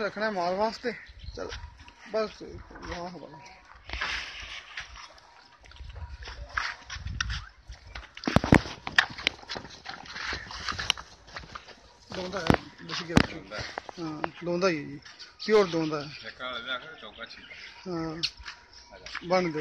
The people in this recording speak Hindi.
ने रखना है माल वास्ते। चल बस वाह वाह दोंदा है हाँ दोंदा ही है जी प्योर दोंदा है हाँ बन दो